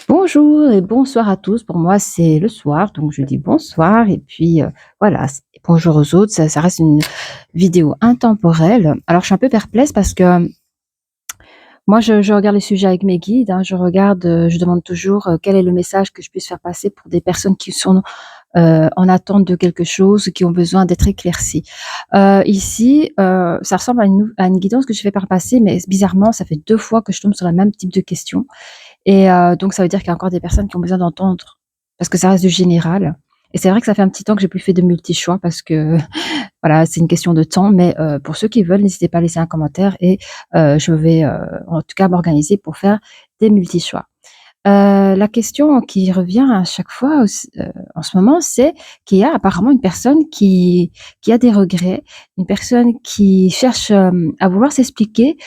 Bonjour et bonsoir à tous. Pour moi, c'est le soir, donc je dis bonsoir et puis, voilà, bonjour aux autres. Ça reste une vidéo intemporelle. Alors je suis un peu perplexe parce que moi je regarde les sujets avec mes guides, hein. Je demande toujours, quel est le message que je puisse faire passer pour des personnes qui sont, en attente de quelque chose, qui ont besoin d'être éclaircies. Ici, ça ressemble à une guidance que je fais faire passer, mais bizarrement, ça fait 2 fois que je tombe sur le même type de questions. Et donc ça veut dire qu'il y a encore des personnes qui ont besoin d'entendre, parce que ça reste du général. Et c'est vrai que ça fait un petit temps que j'ai plus fait de multi-choix parce que voilà, c'est une question de temps, mais pour ceux qui veulent, n'hésitez pas à laisser un commentaire et je vais, en tout cas m'organiser pour faire des multi-choix. La question qui revient à chaque fois en ce moment, c'est qu'il y a apparemment une personne qui a des regrets, une personne qui cherche, à vouloir s'expliquer,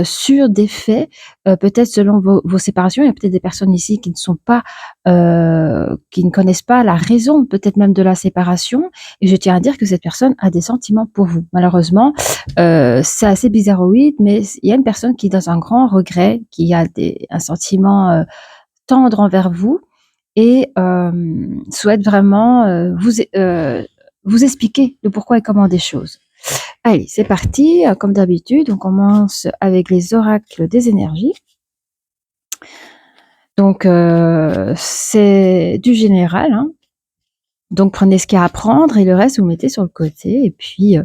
sur des faits, peut-être selon vos séparations. Il y a peut-être des personnes ici qui ne sont pas, qui ne connaissent pas la raison, peut-être même de la séparation, et je tiens à dire que cette personne a des sentiments pour vous. Malheureusement, c'est assez bizarroïde, mais il y a une personne qui est dans un grand regret, qui a un sentiment, tendre envers vous et souhaite vraiment, vous expliquer le pourquoi et comment des choses. Allez, c'est parti, comme d'habitude, on commence avec les oracles des énergies. Donc c'est du général, hein, donc prenez ce qu'il y a à prendre et le reste vous mettez sur le côté et puis,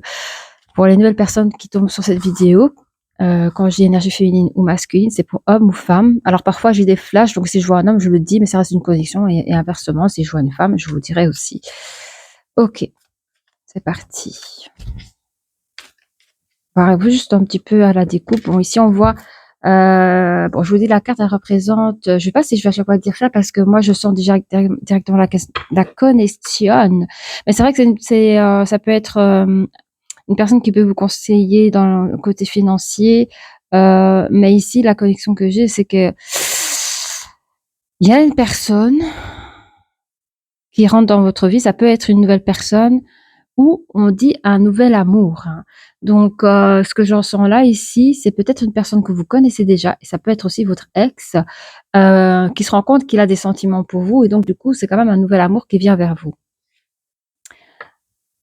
pour les nouvelles personnes qui tombent sur cette vidéo, quand je dis énergie féminine ou masculine, c'est pour homme ou femme. Alors parfois j'ai des flashs, donc si je vois un homme, je le dis, mais ça reste une connexion et inversement, si je vois une femme, je vous dirai aussi. OK, c'est parti. Barrez-vous juste un petit peu à la découpe. Bon, ici on voit, bon, je vous dis la carte, elle représente, je sais pas si je vais à chaque fois dire ça parce que moi je sens déjà directement la connexion, mais c'est vrai que ça peut être, une personne qui peut vous conseiller dans le côté financier, mais ici la connexion que j'ai, c'est que il y a une personne qui rentre dans votre vie. Ça peut être une nouvelle personne ou on dit un nouvel amour, hein. Donc ce que j'en sens là ici, c'est peut-être une personne que vous connaissez déjà et ça peut être aussi votre ex, qui se rend compte qu'il a des sentiments pour vous et donc du coup, c'est quand même un nouvel amour qui vient vers vous.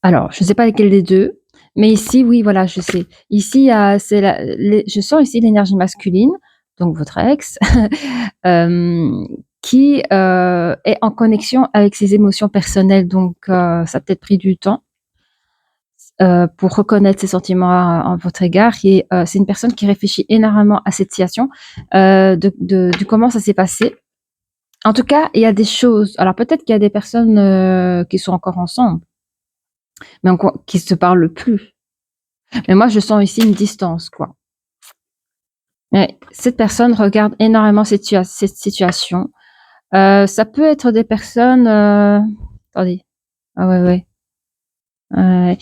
Alors, je ne sais pas lequel des 2, mais ici, oui, voilà, je sais. Ici, je sens ici l'énergie masculine, donc votre ex, hem, qui, est en connexion avec ses émotions personnelles, donc ça a peut-être pris du temps, pour reconnaître ses sentiments en votre égard et c'est une personne qui réfléchit énormément à cette situation, de comment ça s'est passé. En tout cas, il y a des choses, alors peut-être qu'il y a des personnes, qui sont encore ensemble, mais qui se parlent plus. Mais moi, je sens ici une distance, quoi. Ouais, cette personne regarde énormément cette situation. Ça peut être des personnes, attendez. Ah ouais, ouais. Ouais,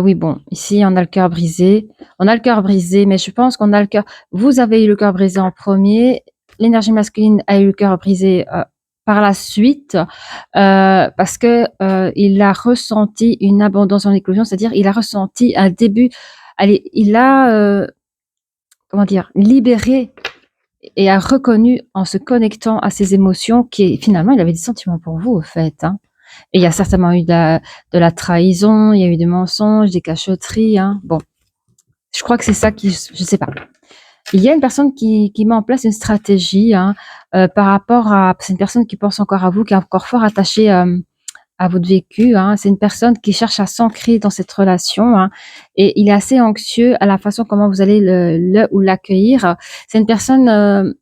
oui, bon, ici, on a le cœur brisé. On a le cœur brisé, mais je pense qu'on a le cœur, vous avez eu le cœur brisé en premier. L'énergie masculine a eu le cœur brisé, par la suite, parce que, il a ressenti une abondance en éclosion, c'est-à-dire il a ressenti un début, allez, il a, comment dire? Libéré et a reconnu en se connectant à ses émotions finalement il avait des sentiments pour vous, au fait, hein. Et il y a certainement eu de la trahison, il y a eu des mensonges, des cachotteries, hein. Bon, je crois que c'est ça qui, je sais pas. Il y a une personne qui met en place une stratégie, hein, par rapport à, c'est une personne qui pense encore à vous, qui est encore fort attachée, à votre vécu, hein. C'est une personne qui cherche à s'ancrer dans cette relation, hein, et il est assez anxieux à la façon comment vous allez le ou l'accueillir. C'est une personne,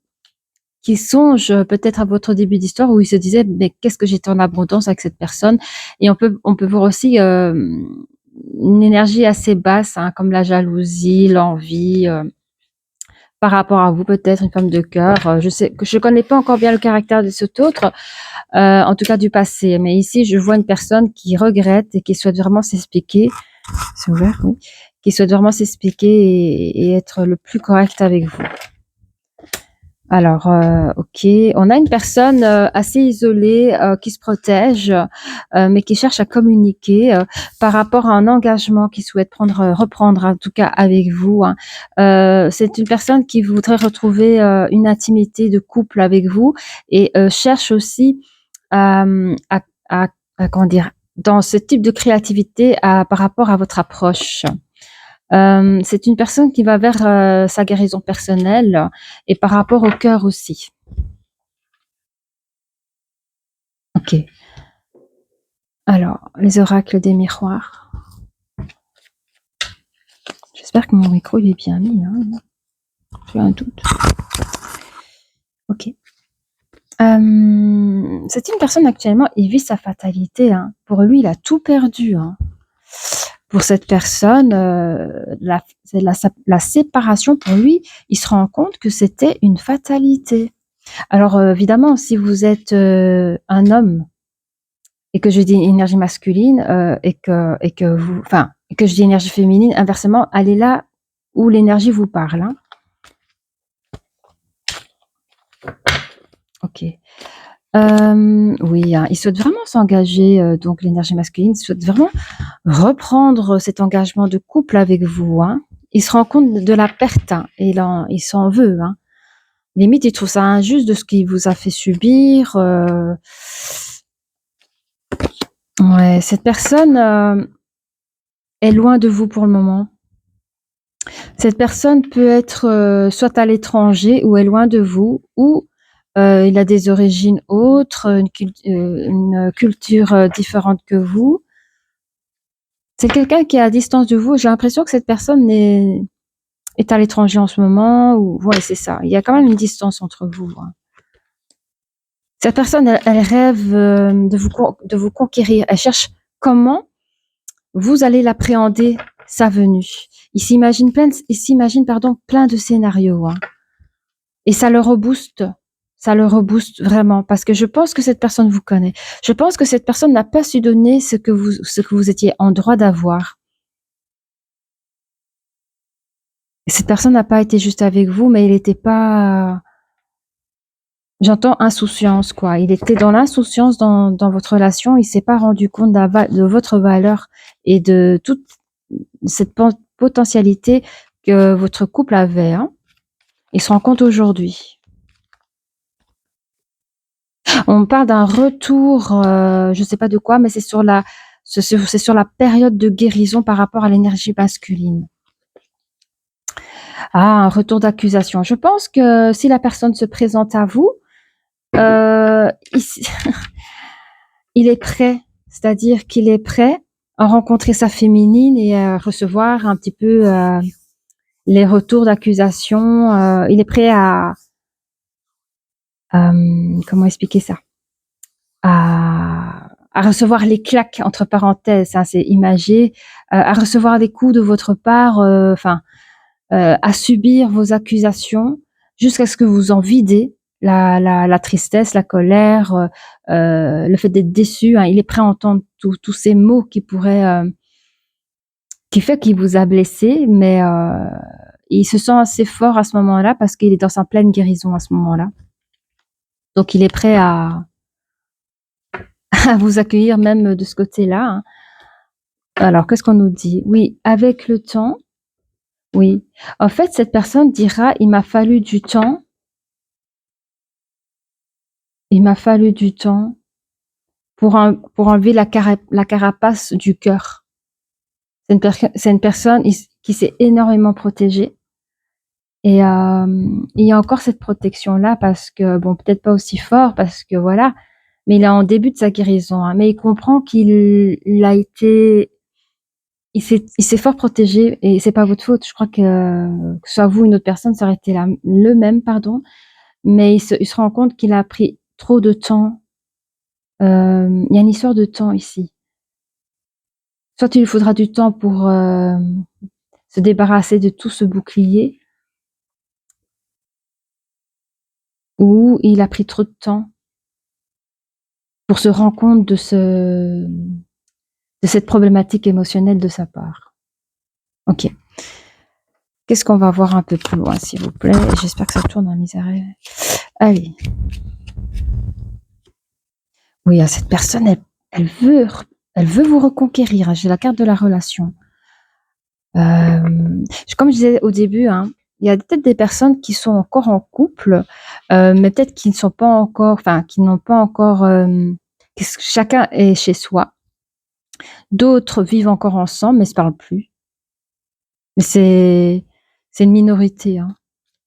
qui songe, peut-être à votre début d'histoire où il se disait: «Mais qu'est-ce que j'étais en abondance avec cette personne?» Et on peut voir aussi, une énergie assez basse, hein, comme la jalousie, l'envie, par rapport à vous, peut-être une femme de cœur, je sais que je connais pas encore bien le caractère de cet autre, en tout cas du passé, mais ici je vois une personne qui regrette et qui souhaite vraiment s'expliquer. C'est ouvert? Oui. Qui souhaite vraiment s'expliquer et être le plus correct avec vous. Alors, OK, on a une personne, assez isolée, qui se protège, mais qui cherche à communiquer, par rapport à un engagement qu'il souhaite reprendre en tout cas avec vous, hein. C'est une personne qui voudrait retrouver, une intimité de couple avec vous et cherche aussi, à comment dire? Dans ce type de créativité par rapport à votre approche. C'est une personne qui va vers, sa guérison personnelle et par rapport au cœur aussi. OK. Alors, les oracles des miroirs. J'espère que mon micro il est bien mis, hein. J'ai un doute. OK. C'est une personne actuellement, il vit sa fatalité, hein. Pour lui, il a tout perdu, hein. Pour cette personne, la séparation pour lui, il se rend compte que c'était une fatalité. Alors, évidemment, si vous êtes, un homme et que je dis énergie masculine, et que vous enfin, que je dis énergie féminine, inversement, allez là où l'énergie vous parle, hein. OK. Oui, hein, il souhaite vraiment s'engager, donc l'énergie masculine souhaite vraiment reprendre cet engagement de couple avec vous, hein. Il se rend compte de la perte, hein, et il s'en veut, hein. Limite, il trouve ça injuste de ce qu'il vous a fait subir, ouais, cette personne, est loin de vous pour le moment. Cette personne peut être, soit à l'étranger ou est loin de vous ou, il a des origines autres, une culture, différente que vous. C'est quelqu'un qui est à distance de vous. J'ai l'impression que cette personne est à l'étranger en ce moment ou ouais, c'est ça. Il y a quand même une distance entre vous, hein. Cette personne, elle rêve, de vous conquérir. Elle cherche comment vous allez l'appréhender, sa venue. Il s'imagine, pardon, plein de scénarios, hein. Et ça le rebooste vraiment parce que je pense que cette personne vous connaît. Je pense que cette personne n'a pas su donner ce que vous étiez en droit d'avoir. Cette personne n'a pas été juste avec vous, mais il était pas, j'entends insouciance, quoi. Il était dans l'insouciance dans votre relation. Il s'est pas rendu compte de votre valeur et de toute cette potentialité que votre couple avait, hein. Il se rend compte aujourd'hui. On parle d'un retour, je sais pas de quoi, mais c'est sur la période de guérison par rapport à l'énergie masculine. Ah, un retour d'accusation. Je pense que si la personne se présente à vous, il il est prêt, c'est-à-dire qu'il est prêt à rencontrer sa féminine et à recevoir un petit peu, les retours d'accusation, il est prêt à, comment expliquer ça? À recevoir les claques entre parenthèses, hein, c'est imagé, à recevoir des coups de votre part, enfin, à subir vos accusations jusqu'à ce que vous en videz la tristesse, la colère, le fait d'être déçu, hein. Il est prêt à entendre tous ces mots qui fait qu'il vous a blessé, mais il se sent assez fort à ce moment-là parce qu'il est dans sa pleine guérison à ce moment-là. Donc il est prêt à à vous accueillir même de ce côté-là, hein. Alors, qu'est-ce qu'on nous dit? Oui, avec le temps, oui. En fait, cette personne dira: il m'a fallu du temps pour enlever la carapace du cœur». C'est une personne qui s'est énormément protégée et il y a encore cette protection-là parce que bon, peut-être pas aussi fort parce que voilà, mais il est en début de sa guérison, hein, mais il comprend il a été il s'est fort protégé et c'est pas votre faute. Je crois que ce soit vous ou une autre personne, ça aurait été le même, pardon, mais il se rend compte qu'il a pris trop de temps. Il y a une histoire de temps ici. Soit il lui faudra du temps pour, se débarrasser de tout ce bouclier ou il a pris trop de temps pour se rendre compte de cette problématique émotionnelle de sa part. OK. Qu'est-ce qu'on va voir un peu plus loin, s'il vous plaît? J'espère que ça tourne en misérable. Allez. Oui, cette personne, elle veut vous reconquérir. J'ai la carte de la relation. Comme je disais au début, hein, il y a peut-être des personnes qui sont encore en couple, mais peut-être qui ne sont pas encore, enfin, qui n'ont pas encore, chacun est chez soi. D'autres vivent encore ensemble, mais se parlent plus. Mais c'est une minorité, hein.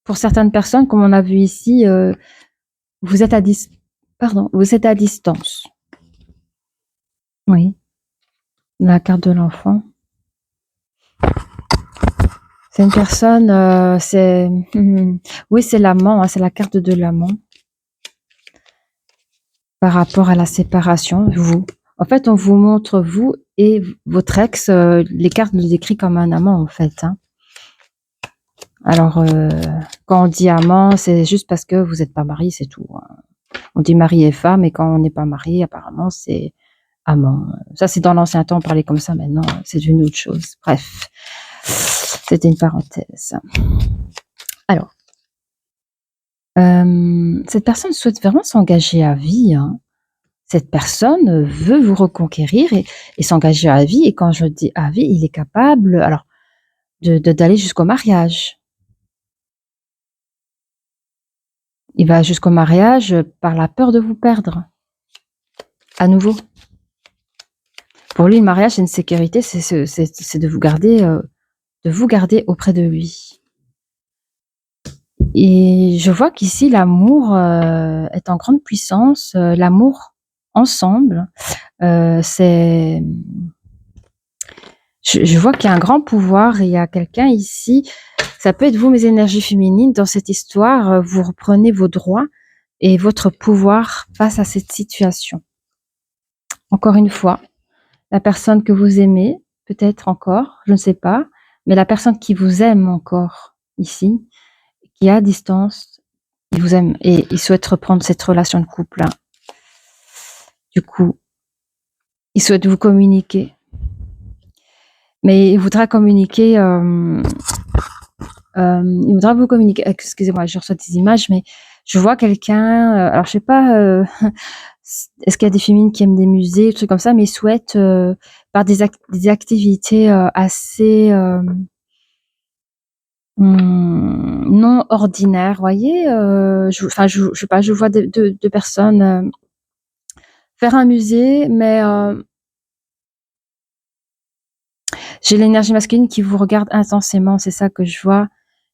Pour certaines personnes, comme on a vu ici, vous êtes à distance. Oui. La carte de l'enfant. C'est une personne, oui, c'est l'amant, hein, c'est la carte de l'amant. Par rapport à la séparation, vous. En fait, on vous montre vous et votre ex, les cartes nous décrivent comme un amant, en fait, hein. Alors, quand on dit amant, c'est juste parce que vous n'êtes pas mariés, c'est tout, hein. On dit mari et femme, et quand on n'est pas marié, apparemment, c'est amant. Ça, c'est dans l'ancien temps, on parlait comme ça, maintenant, c'est une autre chose. Bref, c'était une parenthèse. Alors, cette personne souhaite vraiment s'engager à vie, hein. Cette personne veut vous reconquérir et s'engager à vie. Et quand je dis à vie, il est capable, alors, d'aller jusqu'au mariage. Il va jusqu'au mariage par la peur de vous perdre. À nouveau. Pour lui, le mariage, c'est une sécurité, c'est de vous garder auprès de lui. Et je vois qu'ici, l'amour est en grande puissance. L'amour ensemble, c'est... Je vois qu'il y a un grand pouvoir et il y a quelqu'un ici, ça peut être vous, mes énergies féminines, dans cette histoire, vous reprenez vos droits et votre pouvoir face à cette situation. Encore une fois, la personne que vous aimez, peut-être encore, je ne sais pas, mais la personne qui vous aime encore ici, qui est à distance, il vous aime et il souhaite reprendre cette relation de couple-là. Du coup, il souhaite vous communiquer. Mais il voudra communiquer, il voudra vous communiquer. Excusez-moi, je reçois des images, mais je vois quelqu'un. Alors, je sais pas, est-ce qu'il y a des féminines qui aiment des musées, des trucs comme ça, mais ils souhaitent, par des activités assez non ordinaires, voyez. Je sais pas, je vois deux personnes faire un musée, mais j'ai l'énergie masculine qui vous regarde intensément, c'est ça que je vois.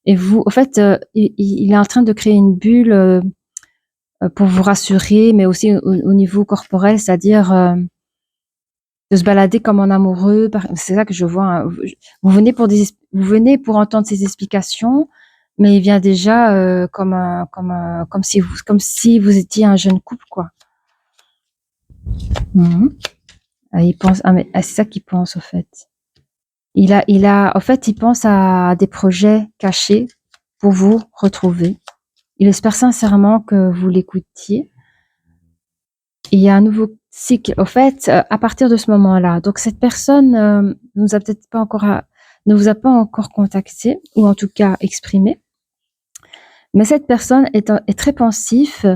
Et vous, en fait, il est en train de créer une bulle pour vous rassurer, mais aussi au niveau corporel, c'est-à-dire de se balader comme en amoureux. C'est ça que je vois, hein. Vous venez pour entendre ces explications, mais il vient déjà comme si vous étiez un jeune couple, quoi. Il pense, c'est ça qu'il pense, au fait. En fait, il pense à des projets cachés pour vous retrouver. Il espère sincèrement que vous l'écoutiez. Et il y a un nouveau cycle. Au fait, à partir de ce moment-là, donc cette personne ne vous a pas encore contacté, ou en tout cas exprimé. Mais cette personne est très pensif,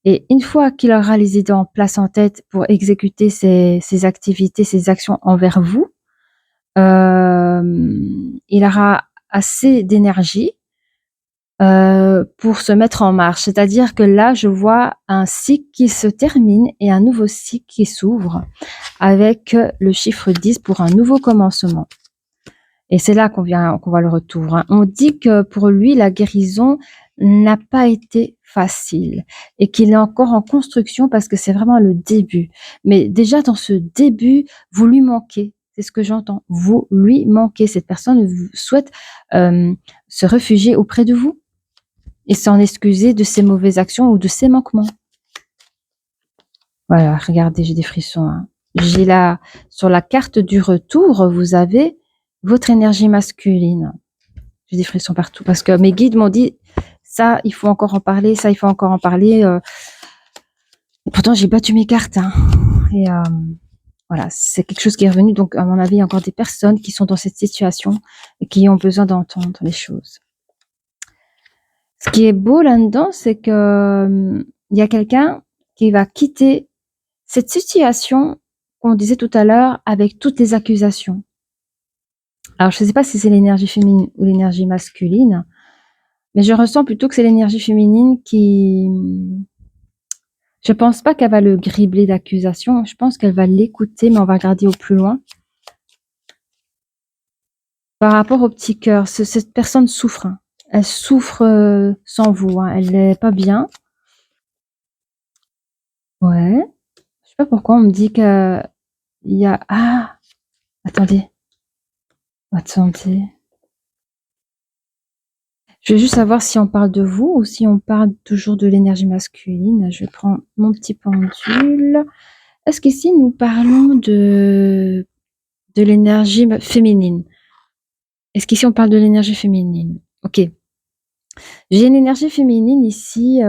et une fois qu'il aura les idées en place en tête pour exécuter ses activités, ses actions envers vous, il aura assez d'énergie pour se mettre en marche. C'est-à-dire que là, je vois un cycle qui se termine et un nouveau cycle qui s'ouvre avec le chiffre 10 pour un nouveau commencement. Et c'est là qu'on voit le retour, hein. On dit que pour lui, la guérison n'a pas été facile et qu'il est encore en construction parce que c'est vraiment le début. Mais déjà, dans ce début, vous lui manquez. C'est ce que j'entends. Vous lui manquez. Cette personne souhaite se réfugier auprès de vous et s'en excuser de ses mauvaises actions ou de ses manquements. Voilà, regardez, j'ai des frissons, hein. J'ai là, sur la carte du retour, vous avez votre énergie masculine. J'ai des frissons partout parce que mes guides m'ont dit ça, il faut encore en parler, ça, il faut encore en parler. Et pourtant, j'ai battu mes cartes, hein. Et Voilà, c'est quelque chose qui est revenu. Donc, à mon avis, il y a encore des personnes qui sont dans cette situation et qui ont besoin d'entendre les choses. Ce qui est beau là-dedans, c'est que il y a quelqu'un qui va quitter cette situation qu'on disait tout à l'heure avec toutes les accusations. Alors, je ne sais pas si c'est l'énergie féminine ou l'énergie masculine, mais je ressens plutôt que c'est l'énergie féminine qui... Je pense pas qu'elle va le gribler d'accusations, je pense qu'elle va l'écouter, mais on va regarder au plus loin. Par rapport au petit cœur, cette personne souffre. Hein. Elle souffre sans vous, hein. Elle n'est pas bien. Ouais. Je sais pas pourquoi on me dit que il y a... Ah, attendez. Attendez. Je vais juste savoir si on parle de vous ou si on parle toujours de l'énergie masculine. Je vais prendre mon petit pendule. Est-ce qu'ici nous parlons de l'énergie féminine? Est-ce qu'ici on parle de l'énergie féminine? Ok. J'ai une énergie féminine ici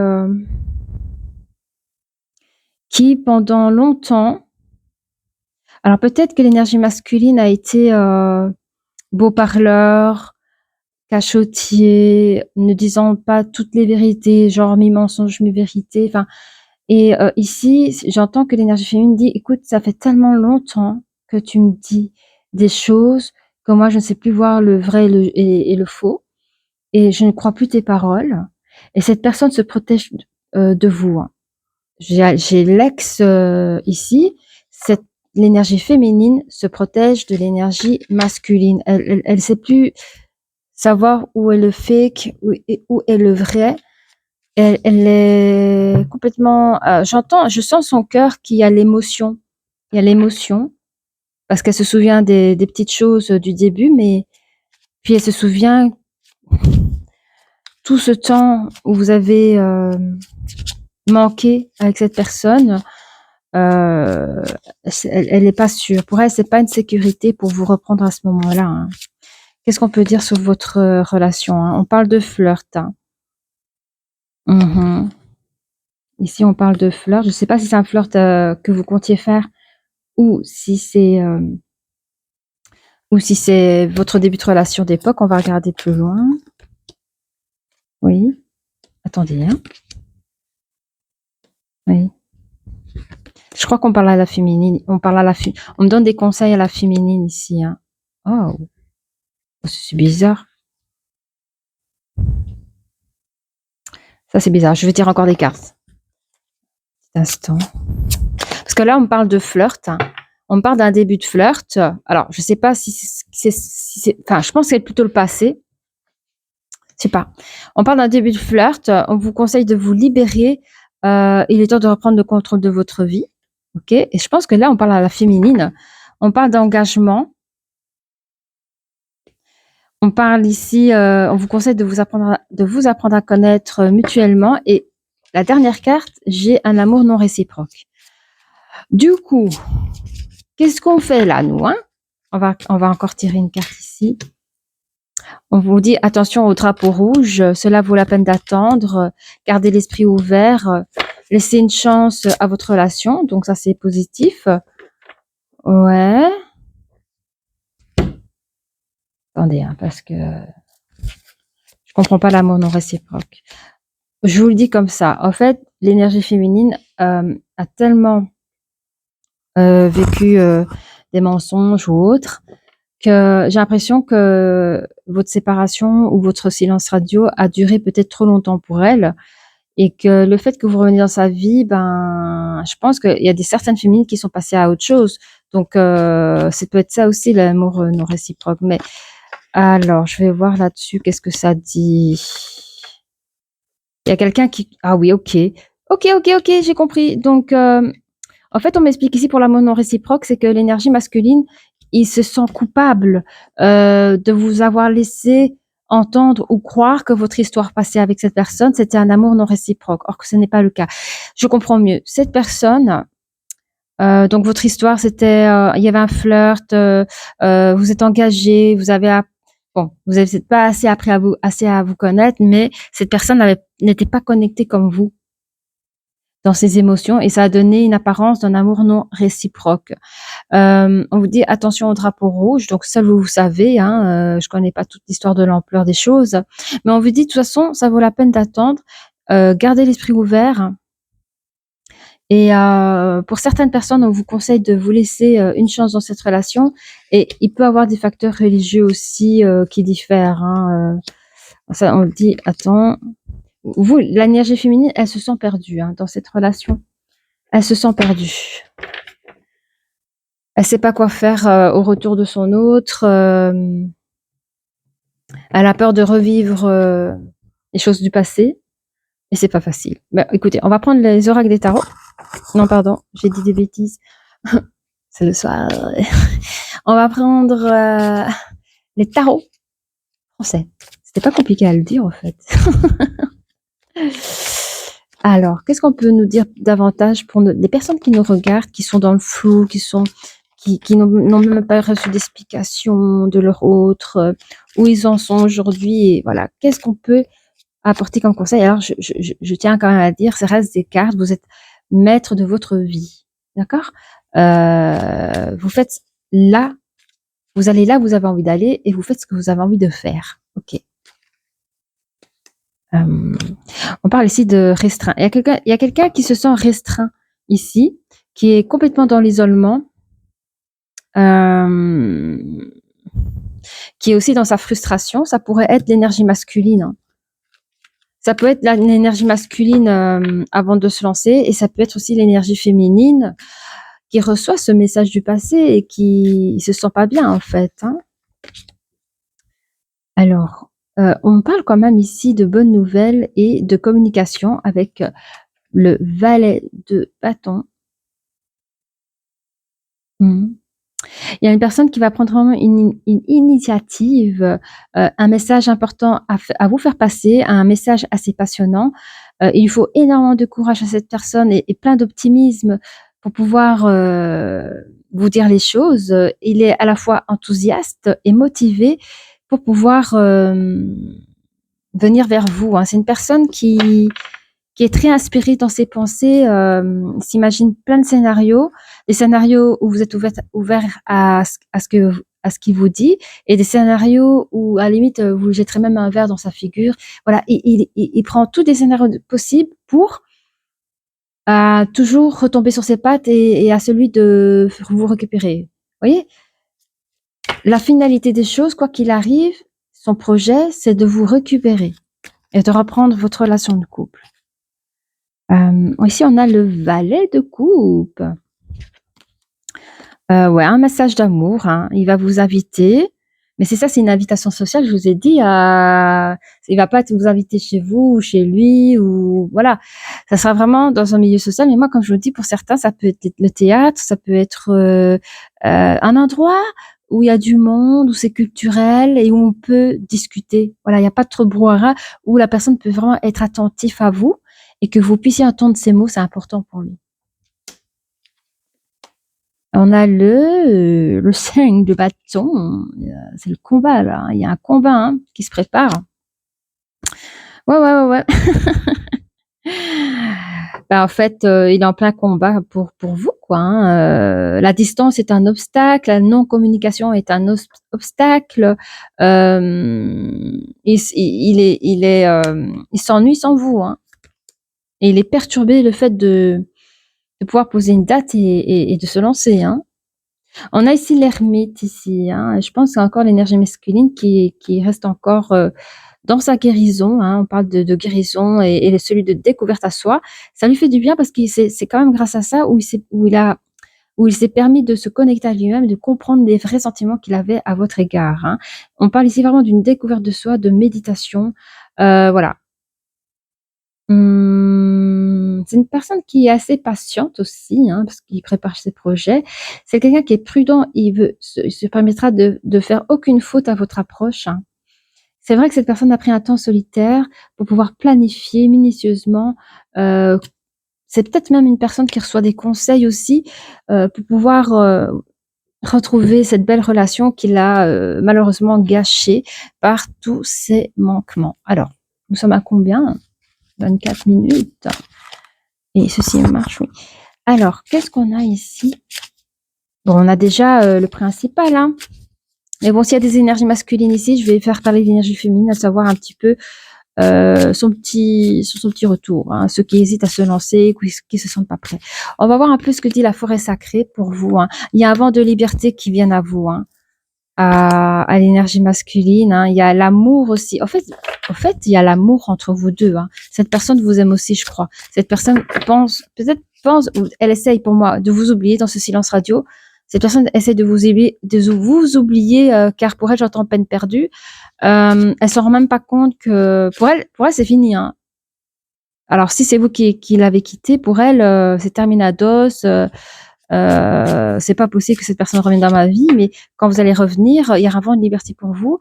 qui pendant longtemps... Alors peut-être que l'énergie masculine a été beau parleur, cachotier, ne disant pas toutes les vérités, genre mi-mensonge, mi-vérité. Enfin, et ici, j'entends que l'énergie féminine dit, écoute, ça fait tellement longtemps que tu me dis des choses que moi, je ne sais plus voir le vrai et le faux, et je ne crois plus tes paroles. Et cette personne se protège de vous. Hein. J'ai l'ex ici, l'énergie féminine se protège de l'énergie masculine. Elle sait plus savoir où est le fake, où est le vrai. Elle est complètement... je sens son cœur qu'il y a l'émotion. Il y a l'émotion, parce qu'elle se souvient des petites choses du début, mais puis elle se souvient tout ce temps où vous avez manqué avec cette personne. Elle n'est pas sûre. Pour elle, c'est pas une sécurité pour vous reprendre à ce moment-là. Hein. Qu'est-ce qu'on peut dire sur votre relation? Hein? On parle de flirt. Hein. Mm-hmm. Ici, on parle de flirt. Je ne sais pas si c'est un flirt que vous comptiez faire ou si c'est votre début de relation d'époque. On va regarder plus loin. Oui. Attendez. Hein. Oui. Je crois qu'on parle à la féminine. On me donne des conseils à la féminine ici. Hein. Oh, c'est bizarre. Ça, c'est bizarre. Je vais tirer encore des cartes. Petit instant. Parce que là, on parle de flirt. Hein. On parle d'un début de flirt. Alors, je ne sais pas si c'est... Enfin, je pense que c'est plutôt le passé. Je sais pas. On parle d'un début de flirt. On vous conseille de vous libérer. Il est temps de reprendre le contrôle de votre vie. Ok. Et je pense que là, on parle à la féminine. On parle d'engagement. On parle ici, on vous conseille de vous apprendre à connaître mutuellement. Et la dernière carte, j'ai un amour non réciproque. Du coup, qu'est-ce qu'on fait là, nous, hein? On va encore tirer une carte ici. On vous dit attention au drapeau rouge, cela vaut la peine d'attendre, gardez l'esprit ouvert, laissez une chance à votre relation, donc ça c'est positif. Ouais. Attendez, hein, parce que je comprends pas l'amour non réciproque. Je vous le dis comme ça. En fait, l'énergie féminine a tellement vécu des mensonges ou autres que j'ai l'impression que votre séparation ou votre silence radio a duré peut-être trop longtemps pour elle et que le fait que vous reveniez dans sa vie, ben, je pense qu'il y a certaines féminines qui sont passées à autre chose. Donc, ça peut être ça aussi, l'amour non réciproque. Mais alors, je vais voir là-dessus, qu'est-ce que ça dit? Il y a quelqu'un qui... Ah oui, ok. Ok, j'ai compris. Donc, en fait, on m'explique ici pour l'amour non réciproque, c'est que l'énergie masculine, il se sent coupable de vous avoir laissé entendre ou croire que votre histoire passée avec cette personne, c'était un amour non réciproque, or que ce n'est pas le cas. Je comprends mieux. Cette personne, donc votre histoire, c'était, il y avait un flirt, vous êtes engagé, vous avez... Bon, vous n'avez peut-être pas assez à vous connaître, mais cette personne n'était pas connectée comme vous. dans ses émotions et ça a donné une apparence d'un amour non réciproque. On vous dit attention au drapeau rouge, donc ça vous savez, hein, je connais pas toute l'histoire de l'ampleur des choses, mais on vous dit de toute façon, ça vaut la peine d'attendre, gardez l'esprit ouvert et pour certaines personnes, on vous conseille de vous laisser, une chance dans cette relation et il peut y avoir des facteurs religieux aussi, qui diffèrent, hein, ça on dit attends, vous, l'énergie féminine, elle se sent perdue, hein, dans cette relation. Elle se sent perdue. Elle sait pas quoi faire, au retour de son autre, elle a peur de revivre, les choses du passé et c'est pas facile. Bah, écoutez, on va prendre les oracles des tarots. Non, pardon, j'ai dit des bêtises. C'est le soir. On va prendre, les tarots français. C'était pas compliqué à le dire, en fait. Alors, qu'est-ce qu'on peut nous dire davantage pour les personnes qui nous regardent, qui sont dans le flou, qui n'ont même pas reçu d'explication de leur autre, où ils en sont aujourd'hui et voilà. Qu'est-ce qu'on peut apporter comme conseil? Alors, je tiens quand même à dire, ça reste des cartes, vous êtes maître de votre vie, d'accord? Vous faites là, vous allez là où vous avez envie d'aller et vous faites ce que vous avez envie de faire. Ok. On parle ici de restreint. Il y a quelqu'un qui se sent restreint ici, qui est complètement dans l'isolement, qui est aussi dans sa frustration. Ça pourrait être l'énergie masculine, hein. Ça peut être l'énergie masculine avant de se lancer et ça peut être aussi l'énergie féminine qui reçoit ce message du passé et qui se sent pas bien en fait, hein. Alors, on parle quand même ici de bonnes nouvelles et de communication avec le valet de bâton. Il y a une personne qui va prendre vraiment une initiative, un message important à vous faire passer, un message assez passionnant. Il faut énormément de courage à cette personne et plein d'optimisme pour pouvoir vous dire les choses. Il est à la fois enthousiaste et motivé pour pouvoir venir vers vous, hein. C'est une personne qui est très inspirée dans ses pensées, s'imagine plein de scénarios, des scénarios où vous êtes ouvert à ce qu'il vous dit, et des scénarios où à la limite vous jetterez même un verre dans sa figure. Voilà, il prend tous des scénarios possibles pour toujours retomber sur ses pattes et à celui de vous récupérer. Vous voyez, la finalité des choses, quoi qu'il arrive, son projet, c'est de vous récupérer et de reprendre votre relation de couple. Ici, on a le valet de coupe. Ouais, un message d'amour, hein. Il va vous inviter, mais c'est ça, c'est une invitation sociale. Je vous ai dit, il va pas vous inviter chez vous ou chez lui ou voilà. Ça sera vraiment dans un milieu social. Mais moi, comme je vous dis, pour certains, ça peut être le théâtre, ça peut être un endroit où il y a du monde, où c'est culturel et où on peut discuter. Voilà, il n'y a pas trop de brouhaha, où la personne peut vraiment être attentive à vous et que vous puissiez entendre ces mots, c'est important pour lui. On a le 5 de bâton, c'est le combat là, il y a un combat, hein, qui se prépare. Ouais. Bah, en fait, il est en plein combat pour vous, quoi, hein. La distance est un obstacle, la non-communication est un obstacle. Il s'ennuie sans vous, hein. Et il est perturbé le fait de pouvoir poser une date et de se lancer, hein. On a ici l'ermite ici, hein. Je pense que c'est encore l'énergie masculine qui reste encore dans sa guérison, hein. On parle de guérison et celui de découverte à soi. Ça lui fait du bien parce que c'est quand même grâce à ça où il s'est permis de se connecter à lui-même et de comprendre les vrais sentiments qu'il avait à votre égard, hein. On parle ici vraiment d'une découverte de soi, de méditation, voilà. C'est une personne qui est assez patiente aussi, hein, parce qu'il prépare ses projets. C'est quelqu'un qui est prudent, il se permettra de faire aucune faute à votre approche, hein. C'est vrai que cette personne a pris un temps solitaire pour pouvoir planifier minutieusement. C'est peut-être même une personne qui reçoit des conseils aussi, pour pouvoir, retrouver cette belle relation qu'il a, malheureusement gâchée par tous ses manquements. Alors, nous sommes à combien? 24 minutes. Et ceci marche, oui. Alors, qu'est-ce qu'on a ici? Bon, on a déjà le principal, hein. Mais bon, s'il y a des énergies masculines ici, je vais faire parler d'énergie féminine, à savoir un petit peu son petit retour, hein, ceux qui hésitent à se lancer, qui se sentent pas prêts. On va voir un peu ce que dit la forêt sacrée pour vous, hein. Il y a un vent de liberté qui vient à vous, hein, à l'énergie masculine, hein. Il y a l'amour aussi. En fait, il y a l'amour entre vous deux, hein. Cette personne vous aime aussi, je crois. Cette personne pense, ou elle essaye pour moi de vous oublier dans ce silence radio. Cette personne essaie de vous oublier, car pour elle, j'entends peine perdue. Elle s'en rend même pas compte que pour elle, c'est fini, hein. Alors si c'est vous qui l'avez quitté, pour elle, c'est terminados. C'est pas possible que cette personne revienne dans ma vie. Mais quand vous allez revenir, il y aura un vent de liberté pour vous.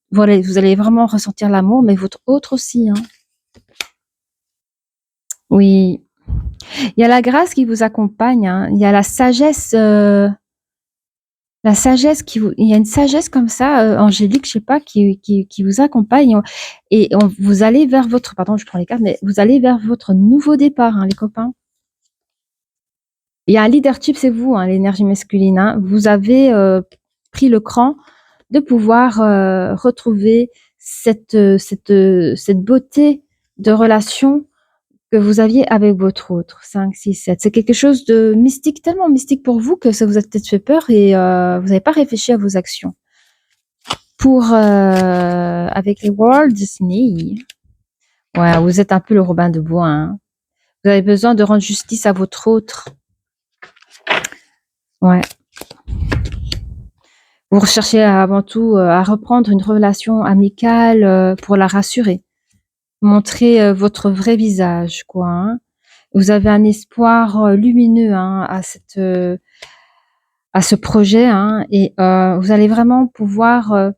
Voilà, vous allez vraiment ressentir l'amour, mais votre autre aussi, hein. Oui, il y a la grâce qui vous accompagne, hein. Il y a la sagesse. Il y a une sagesse comme ça, angélique, je sais pas, qui vous accompagne, et vous allez vers votre, pardon, je prends les cartes, mais vous allez vers votre nouveau départ, hein, les copains. Il y a un leadership, c'est vous, hein, l'énergie masculine, hein. Vous avez pris le cran de pouvoir retrouver cette beauté de relation que vous aviez avec votre autre. 5, 6, 7. C'est quelque chose de mystique, tellement mystique pour vous que ça vous a peut-être fait peur, et vous n'avez pas réfléchi à vos actions. Avec les Walt Disney, ouais, vous êtes un peu le Robin de Bois, hein. Vous avez besoin de rendre justice à votre autre. Ouais. Vous recherchez avant tout à reprendre une relation amicale pour la rassurer. Montrer votre vrai visage, quoi, hein. Vous avez un espoir lumineux, hein, à ce projet, hein, et vous allez vraiment pouvoir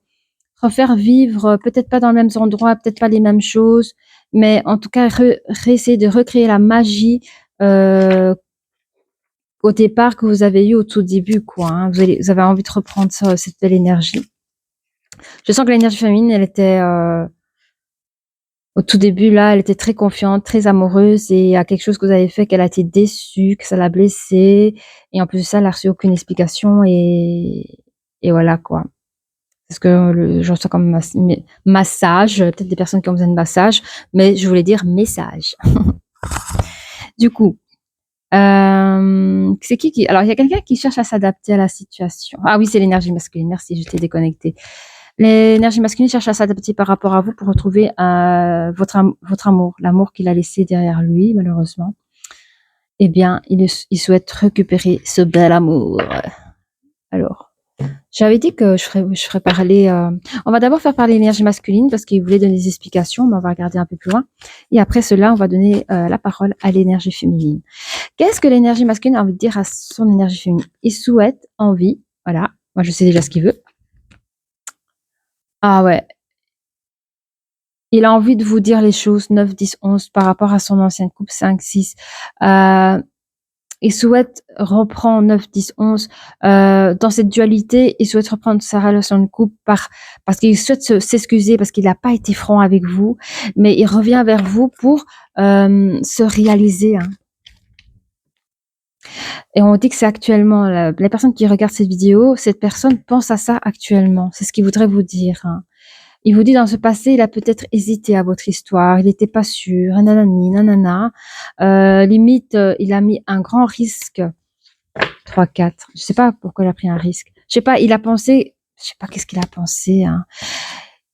refaire vivre, peut-être pas dans les mêmes endroits, peut-être pas les mêmes choses, mais en tout cas réessayer de recréer la magie au départ que vous avez eu au tout début, quoi, hein. Vous avez envie de reprendre cette belle énergie. Je sens que l'énergie féminine, elle était au tout début là, elle était très confiante, très amoureuse, et il y a quelque chose que vous avez fait qu'elle a été déçue, que ça l'a blessée, et en plus de ça, elle a reçu aucune explication, et voilà, quoi. Parce que je reçois comme massage, peut-être des personnes qui ont besoin de massage, mais je voulais dire message. Du coup, c'est qui alors il y a quelqu'un qui cherche à s'adapter à la situation. Ah oui, c'est l'énergie masculine. Merci, j'étais déconnectée. L'énergie masculine cherche à s'adapter par rapport à vous pour retrouver votre amour, l'amour qu'il a laissé derrière lui, malheureusement. Eh bien, il souhaite récupérer ce bel amour. Alors, j'avais dit que je ferais parler. On va d'abord faire parler l'énergie masculine parce qu'il voulait donner des explications, mais on va regarder un peu plus loin. Et après cela, on va donner la parole à l'énergie féminine. Qu'est-ce que l'énergie masculine a envie de dire à son énergie féminine? Il souhaite, envie, voilà. Moi, je sais déjà ce qu'il veut. Ah ouais. Il a envie de vous dire les choses 9, 10, 11 par rapport à son ancienne couple 5, 6. Il souhaite reprendre 9, 10, 11 dans cette dualité. Il souhaite reprendre sa relation de couple parce qu'il souhaite s'excuser parce qu'il n'a pas été franc avec vous, mais il revient vers vous pour se réaliser, hein. Et on dit que c'est actuellement, les personnes qui regardent cette vidéo, cette personne pense à ça actuellement. C'est ce qu'il voudrait vous dire, hein. Il vous dit dans ce passé, il a peut-être hésité à votre histoire, il n'était pas sûr, nanani, nanana. Limite, il a mis un grand risque. 3, 4. Je sais pas pourquoi il a pris un risque. Je sais pas, je sais pas qu'est-ce qu'il a pensé, hein.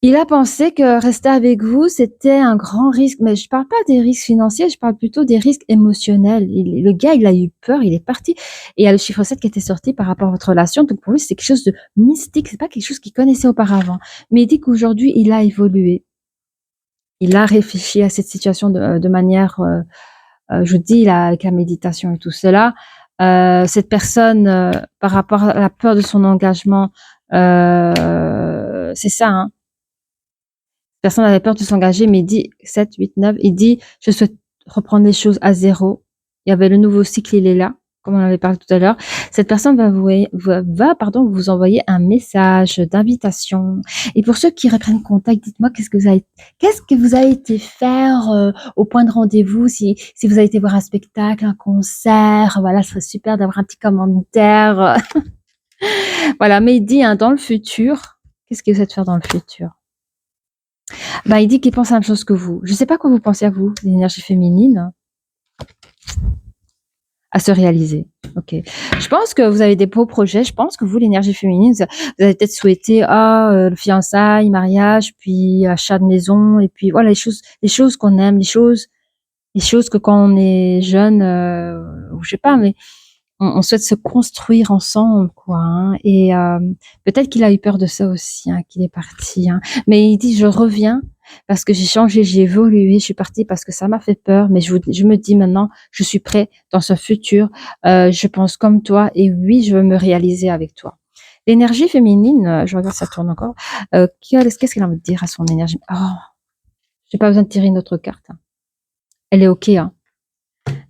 Il a pensé que rester avec vous, c'était un grand risque, mais je parle pas des risques financiers, je parle plutôt des risques émotionnels. Le gars, il a eu peur, il est parti, et il y a le chiffre 7 qui était sorti par rapport à votre relation. Donc pour lui, c'est quelque chose de mystique, c'est pas quelque chose qu'il connaissait auparavant. Mais il dit qu'aujourd'hui, il a évolué. Il a réfléchi à cette situation de manière, je vous dis, là, avec la méditation et tout cela. Cette personne, par rapport à la peur de son engagement, c'est ça, hein. Personne n'avait peur de s'engager, mais il dit 7, 8, 9, il dit: «Je souhaite reprendre les choses à zéro». Il y avait le nouveau cycle, il est là. comme on avait parlé tout à l'heure, cette personne va vous envoyer un message d'invitation. Et pour ceux qui reprennent contact, dites-moi qu'est-ce que vous avez été faire au point de rendez-vous, si vous avez été voir un spectacle, un concert, voilà, ce serait super d'avoir un petit commentaire. Voilà, mais il dit, hein, dans le futur, qu'est-ce que vous êtes faire dans le futur? Ben, il dit qu'il pense à la même chose que vous. Je ne sais pas quoi vous pensez à vous, l'énergie féminine, à se réaliser. Ok. Je pense que vous avez des beaux projets. Je pense que vous, l'énergie féminine, vous avez peut-être souhaité le fiançailles, mariage, puis achat de maison, et puis voilà les choses qu'on aime, les choses que quand on est jeune, je sais pas, mais on souhaite se construire ensemble, quoi. Hein. Et peut-être qu'il a eu peur de ça aussi, hein, qu'il est parti. Hein. Mais il dit, je reviens parce que j'ai changé, j'ai évolué, je suis partie parce que ça m'a fait peur. Mais je me dis maintenant, je suis prêt dans ce futur. Je pense comme toi et oui, je veux me réaliser avec toi. L'énergie féminine, je regarde, ça tourne encore. Qu'est-ce qu'elle a envie de dire à son énergie? Oh, j'ai pas besoin de tirer une autre carte. Hein. Elle est OK. Hein.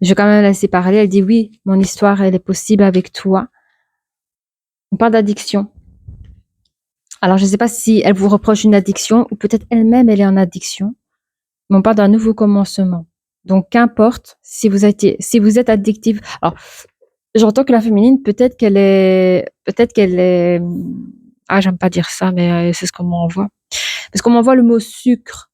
Je vais quand même la laisser parler. Elle dit oui, mon histoire, elle est possible avec toi. On parle d'addiction. Alors, je ne sais pas si elle vous reproche une addiction ou peut-être elle-même, elle est en addiction. Mais on parle d'un nouveau commencement. Donc, qu'importe si vous êtes addictive. Alors, j'entends que la féminine, peut-être qu'elle est, j'aime pas dire ça, mais c'est ce qu'on m'envoie. Parce qu'on m'envoie le mot sucre.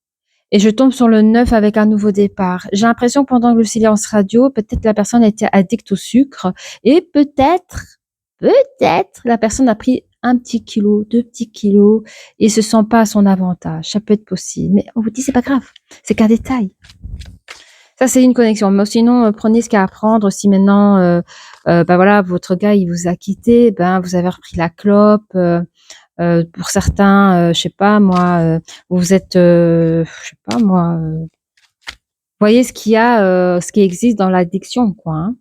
Et je tombe sur le 9 avec un nouveau départ. J'ai l'impression que pendant le silence radio, peut-être la personne était addicte au sucre et peut-être, la personne a pris un petit kilo, 2 petits kilos et se sent pas à son avantage. Ça peut être possible. Mais on vous dit, c'est pas grave. C'est qu'un détail. Ça, c'est une connexion. Mais sinon, prenez ce qu'il y a à prendre. Si maintenant, voilà, votre gars, il vous a quitté, vous avez repris la clope, pour certains, je sais pas moi, vous êtes, je sais pas moi, voyez ce qu'il y a, ce qui existe dans l'addiction, quoi. Hein.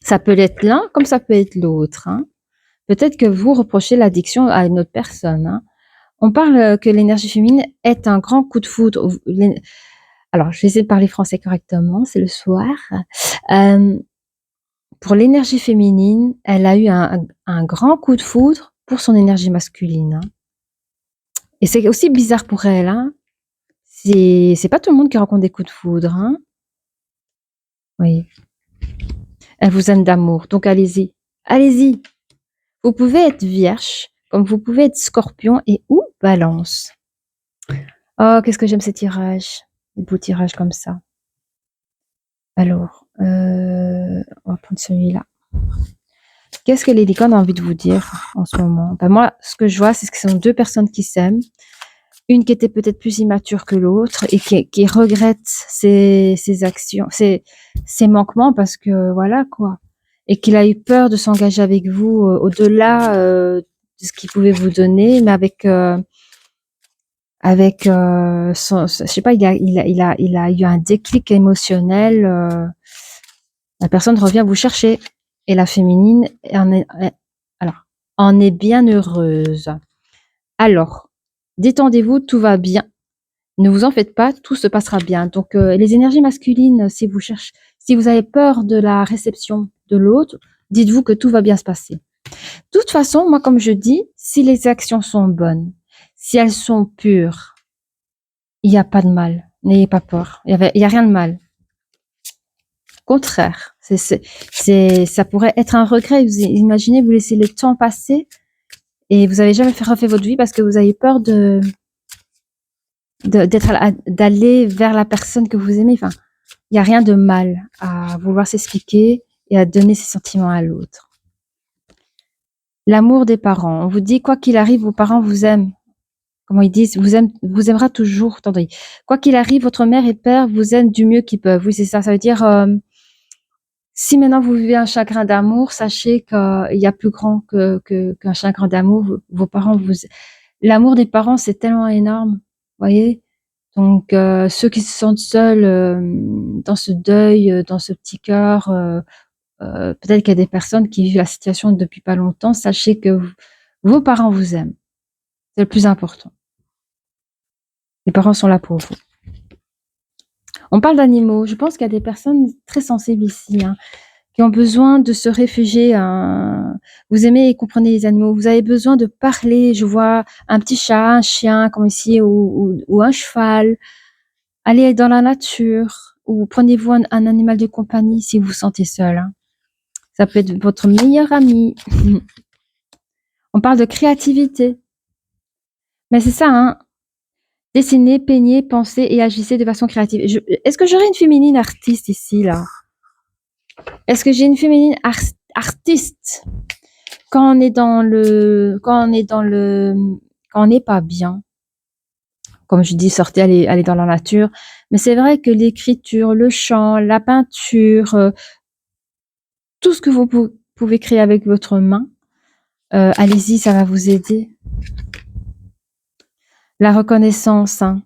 Ça peut être l'un comme ça peut être l'autre. Hein. Peut-être que vous reprochez l'addiction à une autre personne. Hein. On parle que l'énergie féminine est un grand coup de foudre. Alors, je vais essayer de parler français correctement. C'est le soir. Pour l'énergie féminine, elle a eu un grand coup de foudre pour son énergie masculine. Hein. Et c'est aussi bizarre pour elle, hein. C'est pas tout le monde qui rencontre des coups de foudre, hein. Oui. Elle vous aime d'amour, donc allez-y. Allez-y. Vous pouvez être vierge, comme vous pouvez être scorpion et ou balance. Oh, qu'est-ce que j'aime ces tirages. Des beaux tirages comme ça. Alors, on va prendre celui-là. Qu'est-ce que les licornes ont envie de vous dire en ce moment? Moi, ce que je vois, c'est que ce sont deux personnes qui s'aiment. Une qui était peut-être plus immature que l'autre et qui regrette ses actions, ses manquements parce que voilà quoi. Et qu'il a eu peur de s'engager avec vous au-delà de ce qu'il pouvait vous donner, mais avec je sais pas, il a eu un déclic émotionnel. La personne revient vous chercher et la féminine en est bien heureuse. Alors, détendez-vous, tout va bien. Ne vous en faites pas, tout se passera bien. Donc, les énergies masculines, si vous avez peur de la réception de l'autre, dites-vous que tout va bien se passer. De toute façon, moi, comme je dis, si les actions sont bonnes, si elles sont pures, il n'y a pas de mal. N'ayez pas peur. Il y a rien de mal. Au contraire, ça pourrait être un regret. Vous imaginez, vous laissez le temps passer et vous n'avez jamais refait votre vie parce que vous avez peur d'aller vers la personne que vous aimez. Enfin, il n'y a rien de mal à vouloir s'expliquer et à donner ses sentiments à l'autre. L'amour des parents. On vous dit, quoi qu'il arrive, vos parents vous aiment. Comment ils disent, vous aimera toujours. Attendez. Quoi qu'il arrive, votre mère et père vous aiment du mieux qu'ils peuvent. Oui, c'est ça. Ça veut dire, si maintenant vous vivez un chagrin d'amour, sachez qu'il y a plus grand qu'un chagrin d'amour. Vos parents l'amour des parents, c'est tellement énorme. Voyez? Donc, ceux qui se sentent seuls dans ce deuil, dans ce petit cœur, peut-être qu'il y a des personnes qui vivent la situation depuis pas longtemps, sachez que vos parents vous aiment. C'est le plus important. Les parents sont là pour vous. On parle d'animaux. Je pense qu'il y a des personnes très sensibles ici, hein, qui ont besoin de se réfugier. Vous aimez et comprenez les animaux. Vous avez besoin de parler. Je vois un petit chat, un chien comme ici, ou un cheval. Allez dans la nature ou prenez-vous un animal de compagnie si vous vous sentez seul. Hein. Ça peut être votre meilleur ami. On parle de créativité. Mais c'est ça, hein. Dessinez, peignez, pensez et agissez de façon créative. Est-ce que j'aurais une féminine artiste ici, là? Est-ce que j'ai une féminine artiste? Quand on est dans le, quand on est dans le, quand on n'est pas bien, comme je dis, sortez, allez dans la nature. Mais c'est vrai que l'écriture, le chant, la peinture, tout ce que vous pouvez créer avec votre main, allez-y, ça va vous aider. La reconnaissance. Hein.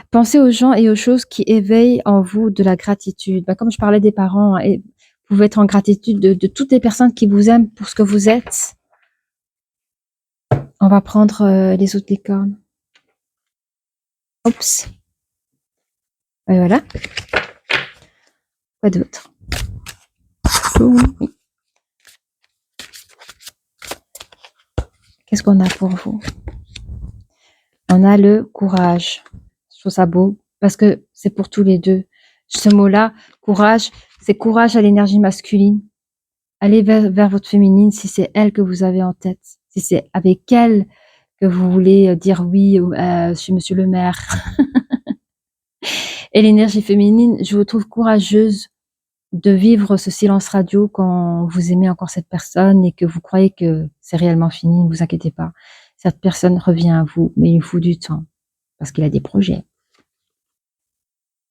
Pensez aux gens et aux choses qui éveillent en vous de la gratitude. Comme je parlais des parents, et vous pouvez être en gratitude de toutes les personnes qui vous aiment pour ce que vous êtes. On va prendre les autres licornes. Oups. Et voilà. Quoi d'autre? Qu'est-ce qu'on a pour vous? On a le courage. Je trouve ça beau parce que c'est pour tous les deux. Ce mot-là, courage, c'est courage à l'énergie masculine. Allez vers votre féminine si c'est elle que vous avez en tête. Si c'est avec elle que vous voulez dire oui, je suis monsieur le maire. Et l'énergie féminine, je vous trouve courageuse de vivre ce silence radio quand vous aimez encore cette personne et que vous croyez que c'est réellement fini, ne vous inquiétez pas. Cette personne revient à vous, mais il faut du temps parce qu'il a des projets.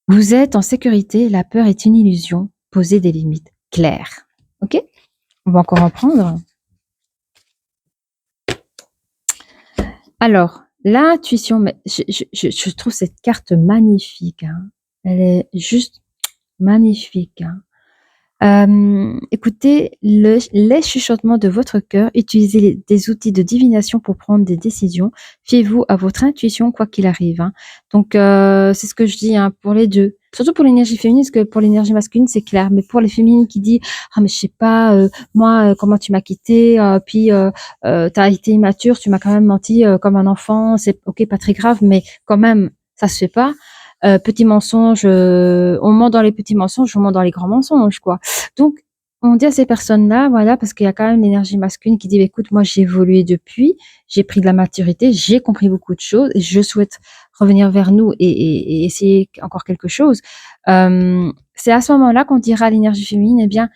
Vous êtes en sécurité, la peur est une illusion, posez des limites claires. Ok? On va encore en prendre. Alors, l'intuition, je trouve cette carte magnifique. Hein. Elle est juste magnifique. Hein. Écoutez les chuchotements de votre cœur, utilisez des outils de divination pour prendre des décisions. Fiez-vous à votre intuition, quoi qu'il arrive. Hein. Donc, c'est ce que je dis hein, pour les deux. Surtout pour l'énergie féminine, parce que pour l'énergie masculine, c'est clair. Mais pour les féminines qui disent « Ah, mais je sais pas, moi, comment tu m'as quitté, puis t'as été immature, tu m'as quand même menti comme un enfant. C'est ok, pas très grave, mais quand même, ça se fait pas. » Petit mensonge, on ment dans les petits mensonges, on ment dans les grands mensonges, quoi. Donc, on dit à ces personnes-là, voilà, parce qu'il y a quand même l'énergie masculine qui dit, écoute, moi, j'ai évolué depuis, j'ai pris de la maturité, j'ai compris beaucoup de choses, et je souhaite revenir vers nous et essayer encore quelque chose. C'est à ce moment-là qu'on dira à l'énergie féminine, eh bien,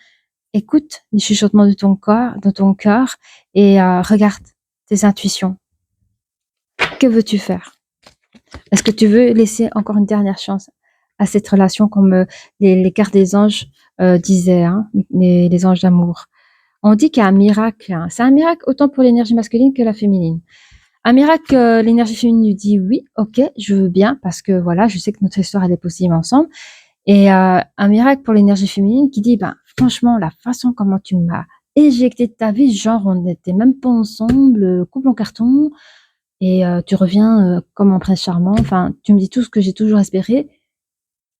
écoute les chuchotements de ton corps, de ton cœur, et regarde tes intuitions. Que veux-tu faire? Est-ce que tu veux laisser encore une dernière chance à cette relation comme les cartes des anges disaient, hein, les anges d'amour? On dit qu'il y a un miracle. Hein. C'est un miracle autant pour l'énergie masculine que la féminine. Un miracle, l'énergie féminine lui dit oui, ok, je veux bien parce que voilà, je sais que notre histoire elle est possible ensemble. Et un miracle pour l'énergie féminine qui dit, ben franchement, la façon comment tu m'as éjecté de ta vie, genre on n'était même pas ensemble, couple en carton. Et tu reviens comme un prince charmant. Enfin, tu me dis tout ce que j'ai toujours espéré.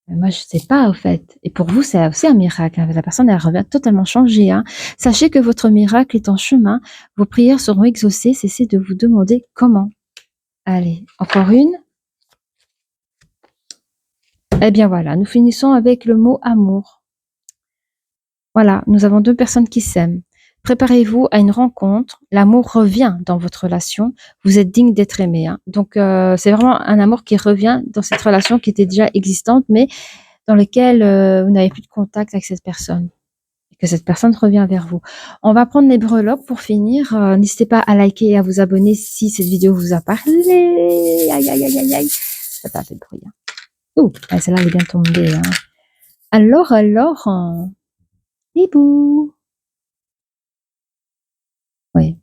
Mais moi, je sais pas, au fait. Et pour vous, c'est aussi un miracle. Hein. La personne, elle revient totalement changée. Hein. Sachez que votre miracle est en chemin. Vos prières seront exaucées. Cessez de vous demander comment. Allez, encore une. Eh bien voilà, nous finissons avec le mot amour. Voilà, nous avons deux personnes qui s'aiment. Préparez-vous à une rencontre. L'amour revient dans votre relation. Vous êtes digne d'être aimé. Hein. Donc, c'est vraiment un amour qui revient dans cette relation qui était déjà existante, mais dans laquelle vous n'avez plus de contact avec cette personne. Et que cette personne revient vers vous. On va prendre les breloques pour finir. N'hésitez pas à liker et à vous abonner si cette vidéo vous a parlé. Aïe, aïe, aïe, aïe, aïe. Ça t'a fait de bruit. Hein. Ouh, celle-là, elle est bien tombée. Hein. Alors, hibou. Oui.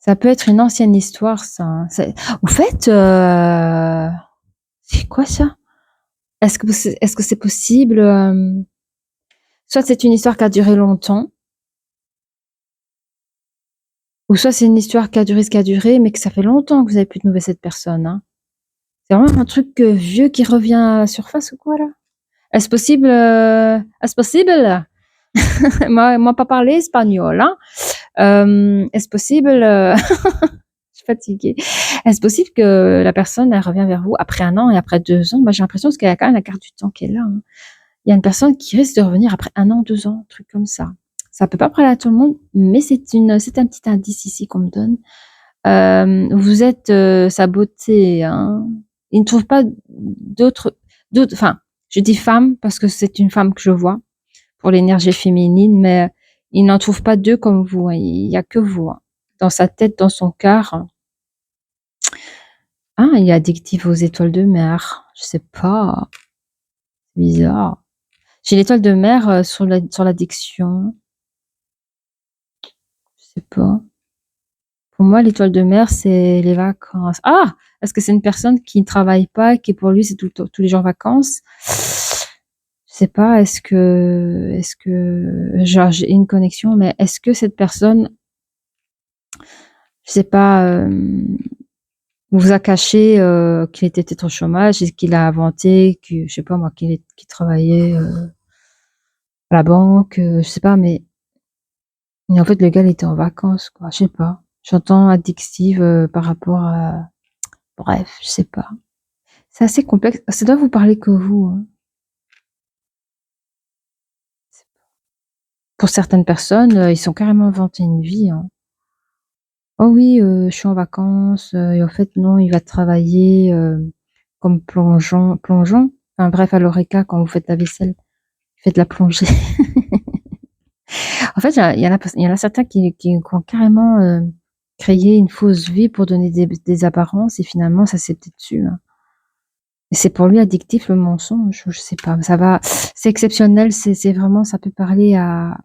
Ça peut être une ancienne histoire, ça. Hein. Au fait, c'est quoi ça? Est-ce que c'est possible soit c'est une histoire qui a duré longtemps, ou soit c'est une histoire qui a duré ce qui a duré, mais que ça fait longtemps que vous n'avez plus de nouvelles de cette personne. Hein. C'est vraiment un truc vieux qui revient à la surface ou quoi là? Est-ce possible? Est-ce possible? Moi pas parler espagnol, hein. Est-ce possible, je suis fatiguée. Est-ce possible que la personne, elle revient vers vous après 1 an et après 2 ans? Moi, j'ai l'impression parce qu'il y a quand même la carte du temps qui est là, hein. Il y a une personne qui risque de revenir après 1 an, 2 ans, un truc comme ça. Ça peut pas parler à tout le monde, mais c'est un petit indice ici qu'on me donne. Vous êtes sa beauté, hein. Il ne trouve pas enfin, je dis femme parce que c'est une femme que je vois pour l'énergie féminine, mais il n'en trouve pas deux comme vous, hein. Il y a que vous, hein. Dans sa tête, dans son cœur. Ah, il est addictif aux étoiles de mer. Je sais pas, c'est bizarre. J'ai l'étoile de mer sur l'addiction. Je sais pas. Pour moi, l'étoile de mer, c'est les vacances. Ah! Est-ce que c'est une personne qui ne travaille pas, qui pour lui, c'est tous les jours vacances? Je sais pas, genre, j'ai une connexion, mais est-ce que cette personne, je sais pas, vous a caché qu'il était peut-être au chômage et qu'il a inventé que, je sais pas moi, qu'il travaillait à la banque, je sais pas, mais en fait, le gars, il était en vacances, quoi. Je sais pas. J'entends addictive par rapport à... Bref, je sais pas. C'est assez complexe. Ça doit vous parler que vous, hein. Pour certaines personnes, ils sont carrément inventé une vie, hein. Oh oui, je suis en vacances, et en fait, non, il va travailler comme plongeon. Enfin bref, à l'Horeca, quand vous faites la vaisselle, faites la plongée. En fait, il y en a certains qui ont carrément créé une fausse vie pour donner des apparences et finalement, ça s'est peut-être su, hein. Et c'est pour lui addictif le mensonge, je sais pas. Ça va, c'est exceptionnel, c'est vraiment, ça peut parler à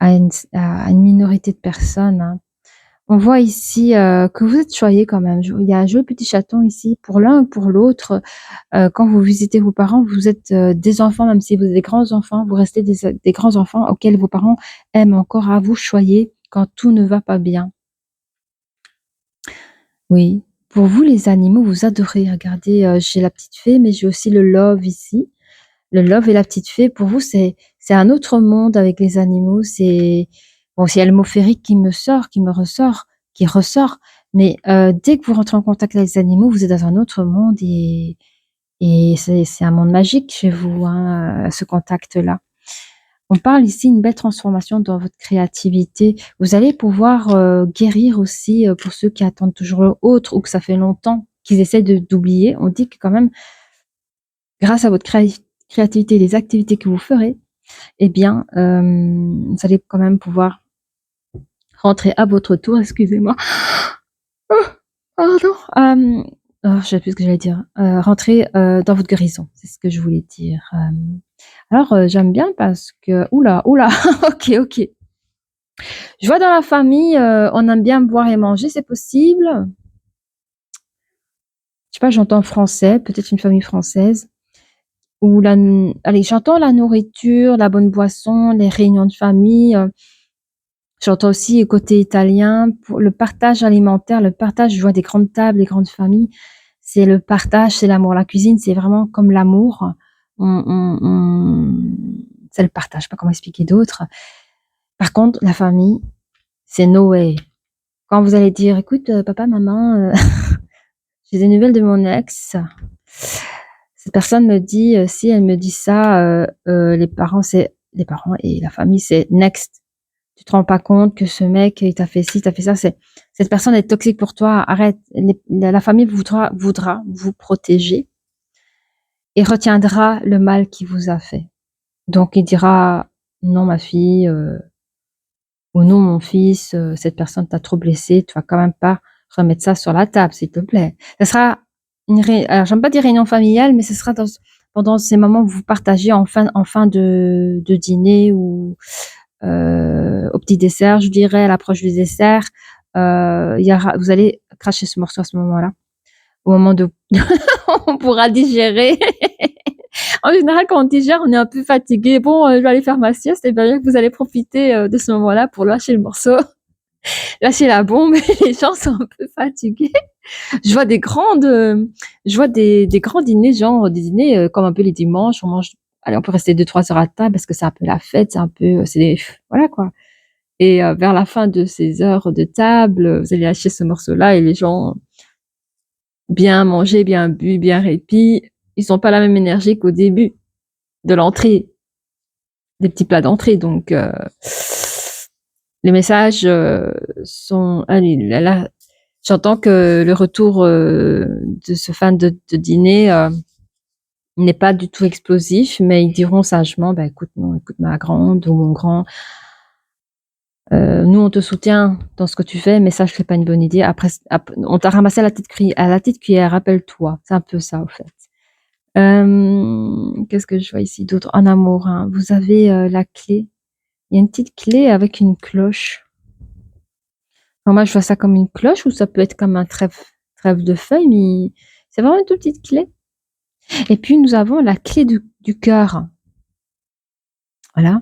une minorité de personnes, hein. On voit ici que vous êtes choyés quand même. Il y a un joli petit chaton ici pour l'un ou pour l'autre. Quand vous visitez vos parents, vous êtes des enfants, même si vous êtes des grands enfants, vous restez des grands enfants auxquels vos parents aiment encore à vous choyer quand tout ne va pas bien. Oui. Pour vous, les animaux, vous adorez. Regardez, j'ai la petite fée, mais j'ai aussi le love ici. Le love et la petite fée, pour vous, c'est un autre monde avec les animaux. C'est bon, il y a le mot féerique qui me sort, qui me ressort, qui ressort. Mais dès que vous rentrez en contact avec les animaux, vous êtes dans un autre monde et c'est un monde magique chez vous, hein, ce contact-là. On parle ici une belle transformation dans votre créativité. Vous allez pouvoir guérir aussi pour ceux qui attendent toujours l'autre ou que ça fait longtemps qu'ils essaient d'oublier. On dit que quand même, grâce à votre créativité et les activités que vous ferez, eh bien, vous allez quand même pouvoir rentrer à votre tour, excusez-moi. Oh, pardon. Je sais plus ce que j'allais dire. Rentrer dans votre guérison, c'est ce que je voulais dire. Alors, j'aime bien parce que... Oula, oula, ok, ok. Je vois dans la famille, on aime bien boire et manger, c'est possible? Je sais pas, j'entends français, peut-être une famille française. Ou allez, j'entends la nourriture, la bonne boisson, les réunions de famille. J'entends aussi côté italien, pour le partage alimentaire, le partage, je vois des grandes tables, des grandes familles. C'est le partage, c'est l'amour. La cuisine, c'est vraiment comme l'amour. C'est le partage, je sais pas comment expliquer d'autre. Par contre, la famille, c'est no way. Quand vous allez dire, écoute, papa, maman, j'ai des nouvelles de mon ex. Cette personne me dit, si elle me dit ça, les parents et la famille, c'est next. Tu te rends pas compte que ce mec, il t'a fait ci, t'a fait ça. Cette personne est toxique pour toi. Arrête. La famille voudra vous protéger et retiendra le mal qu'il vous a fait. Donc, il dira, non, ma fille, ou non, mon fils, cette personne t'a trop blessé. Tu vas quand même pas remettre ça sur la table, s'il te plaît. Ça sera alors, j'aime pas dire réunion familiale, mais ce sera pendant ces moments où vous partagez en fin de dîner ou au petit dessert, je dirais, à l'approche du dessert, vous allez cracher ce morceau à ce moment-là. Au moment de, on pourra digérer. En général, quand on digère, on est un peu fatigué. Bon, je vais aller faire ma sieste. Et bien, vous allez profiter de ce moment-là pour lâcher le morceau, lâcher la bombe. Les gens sont un peu fatigués. Je vois des grands dîners, genre des dîners comme un peu les dimanches, on mange allez, on peut rester 2-3 heures à table parce que c'est un peu la fête, c'est un peu, voilà quoi. Et vers la fin de ces heures de table, vous allez lâcher ce morceau-là et les gens bien mangé, bien bu, bien répit, ils ont pas la même énergie qu'au début de l'entrée, des petits plats d'entrée. Donc, les messages sont. Allez, là, j'entends que le retour de ce fan de dîner n'est pas du tout explosif, mais ils diront sagement, bah écoute, non, écoute ma grande ou mon grand, nous on te soutient dans ce que tu fais, mais ça je fais pas une bonne idée. Après, on t'a ramassé à la petite cuillère, rappelle-toi. C'est un peu ça au fait. Qu'est-ce que je vois ici d'autre? En amour, hein, vous avez la clé. Il y a une petite clé avec une cloche. Enfin, moi, je vois ça comme une cloche ou ça peut être comme un trèfle de feuilles, mais c'est vraiment une toute petite clé. Et puis, nous avons la clé du cœur. Voilà.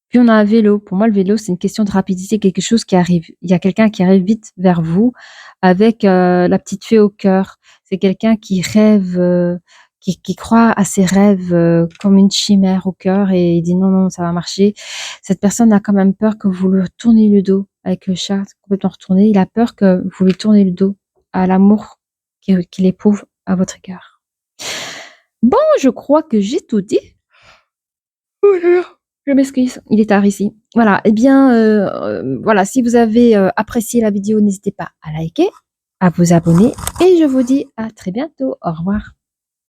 Puis, on a un vélo. Pour moi, le vélo, c'est une question de rapidité, quelque chose qui arrive. Il y a quelqu'un qui arrive vite vers vous avec la petite fée au cœur. C'est quelqu'un qui rêve, qui croit à ses rêves comme une chimère au cœur et il dit non, non, ça va marcher. Cette personne a quand même peur que vous lui tourniez le dos avec le chat complètement retourné. Il a peur que vous lui tourniez le dos à l'amour qu'il éprouve à votre égard. Bon, je crois que j'ai tout dit. Oh là là, je m'excuse, il est tard ici. Voilà, eh bien, voilà, si vous avez apprécié la vidéo, n'hésitez pas à liker, à vous abonner et je vous dis à très bientôt. Au revoir.